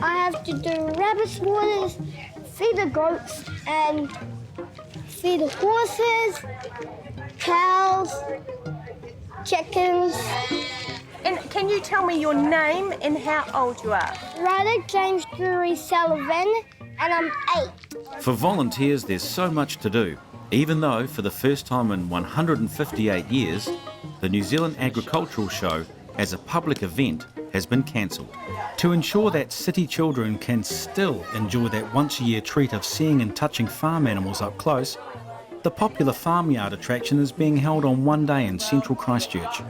I have to do rabbit waters, feed the goats, and feed the horses, cows, chickens. And can you tell me your name and how old you are? Ryder James Drury Sullivan, and I'm 8. For volunteers, there's so much to do, even though for the first time in 158 years, the New Zealand Agricultural Show, as a public event, has been cancelled. To ensure that city children can still enjoy that once-a-year treat of seeing and touching farm animals up close, the popular Farmyard attraction is being held on one day in central Christchurch.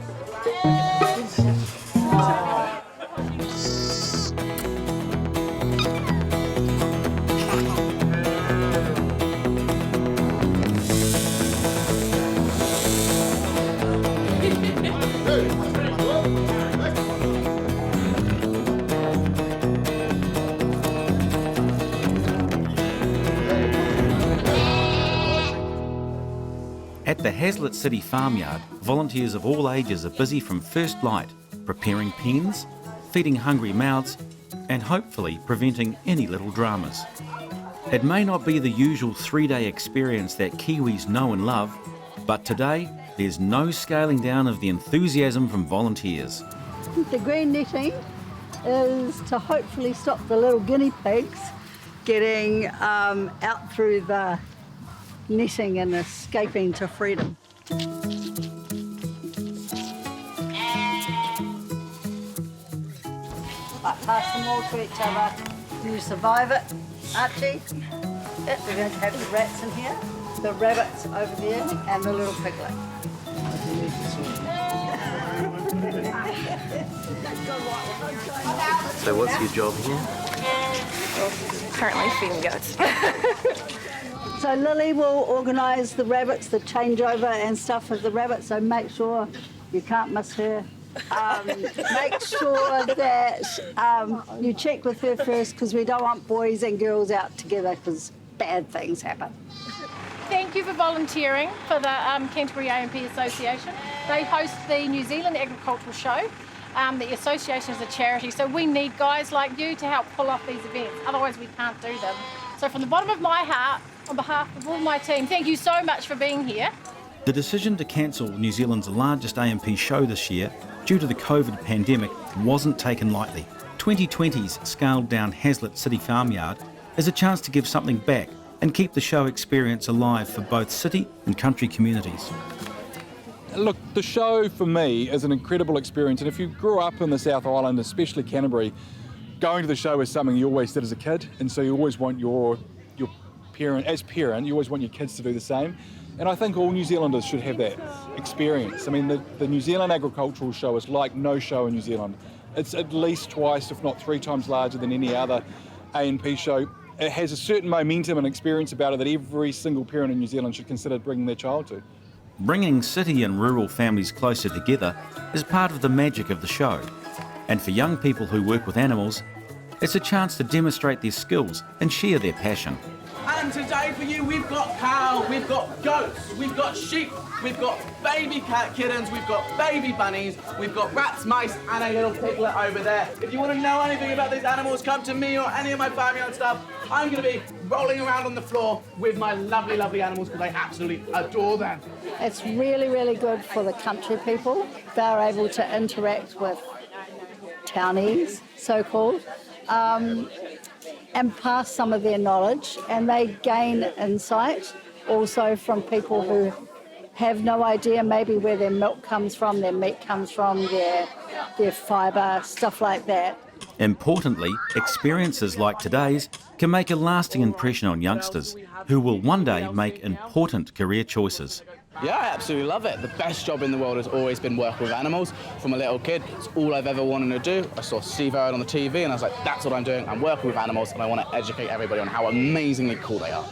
At the Hazlett City Farmyard, volunteers of all ages are busy from first light, preparing pens, feeding hungry mouths, and hopefully preventing any little dramas. It may not be the usual 3-day experience that Kiwis know and love, but today there's no scaling down of the enthusiasm from volunteers. The green netting is to hopefully stop the little guinea pigs getting out through the netting and escaping to freedom. Pass them all to each other. You survive it, Archie. We're going to have the rats in here, the rabbits over there, and the little piglet. So what's your job here? Currently feeding goats. So Lily will organise the rabbits, the changeover and stuff of the rabbits, so make sure you can't miss her. Make sure that you check with her first, because we don't want boys and girls out together because bad things happen. Thank you for volunteering for the Canterbury AMP Association. They host the New Zealand Agricultural Show. The association is a charity, so we need guys like you to help pull off these events, otherwise we can't do them. So from the bottom of my heart, on behalf of all my team, thank you so much for being here. The decision to cancel New Zealand's largest AMP show this year due to the COVID pandemic wasn't taken lightly. 2020's scaled down Hazlett City Farmyard is a chance to give something back and keep the show experience alive for both city and country communities. Look, the show for me is an incredible experience, and if you grew up in the South Island, especially Canterbury, going to the show is something you always did as a kid, and so you always want your parent, you always want your kids to do the same. And I think all New Zealanders should have that experience. I mean, the New Zealand Agricultural Show is like no show in New Zealand. It's at least twice, if not 3 times larger than any other A&P show. It has a certain momentum and experience about it that every single parent in New Zealand should consider bringing their child to. Bringing city and rural families closer together is part of the magic of the show. And for young people who work with animals, it's a chance to demonstrate their skills and share their passion. And today for you, we've got cow, we've got goats, we've got sheep, we've got baby cat kittens, we've got baby bunnies, we've got rats, mice, and a little piglet over there. If you want to know anything about these animals, come to me or any of my farmyard stuff. I'm going to be rolling around on the floor with my lovely, lovely animals because I absolutely adore them. It's really, really good for the country people. They're able to interact with townies, so-called, and pass some of their knowledge, and they gain insight also from people who have no idea maybe where their milk comes from, their meat comes from, their fibre, stuff like that. Importantly, experiences like today's can make a lasting impression on youngsters who will one day make important career choices. Yeah, I absolutely love it. The best job in the world has always been working with animals. From a little kid, it's all I've ever wanted to do. I saw Steve Irwin on the TV and I was like, that's what I'm doing. I'm working with animals and I want to educate everybody on how amazingly cool they are.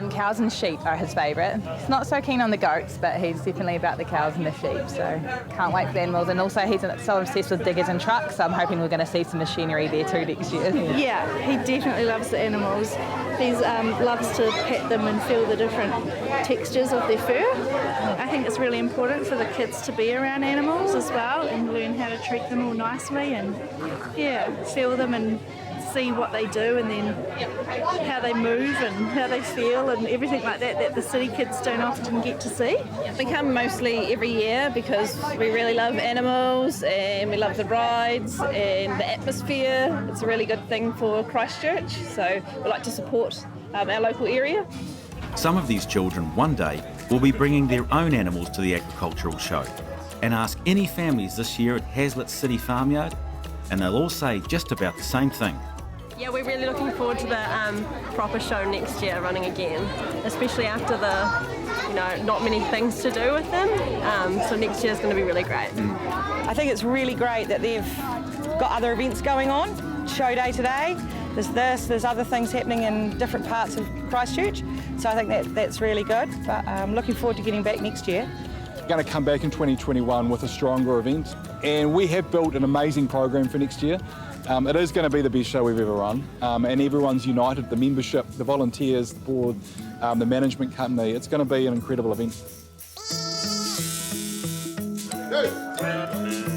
Cows and sheep are his favourite. He's not so keen on the goats, but he's definitely about the cows and the sheep, so can't wait for the animals. And also he's so obsessed with diggers and trucks, so I'm hoping we're going to see some machinery there too next year. Yeah, he definitely loves the animals. He loves to pet them and feel the different textures of their fur. I think it's really important for the kids to be around animals as well and learn how to treat them all nicely and, yeah, feel them and see what they do and then how they move and how they feel and everything like that the city kids don't often get to see. We come mostly every year because we really love animals and we love the rides and the atmosphere. It's a really good thing for Christchurch, so we like to support our local area. Some of these children one day will be bringing their own animals to the agricultural show. And ask any families this year at Hazlett City Farmyard and they'll all say just about the same thing. Yeah, we're really looking forward to the proper show next year running again, especially after the, not many things to do with them. So next year is going to be really great. I think it's really great that they've got other events going on, show day today. There's other things happening in different parts of Christchurch. So I think that's really good, but I'm looking forward to getting back next year. Going to come back in 2021 with a stronger event, and we have built an amazing program for next year. It is going to be the best show we've ever run, and everyone's united, the membership, the volunteers, the board, the management company. It's going to be an incredible event. Go.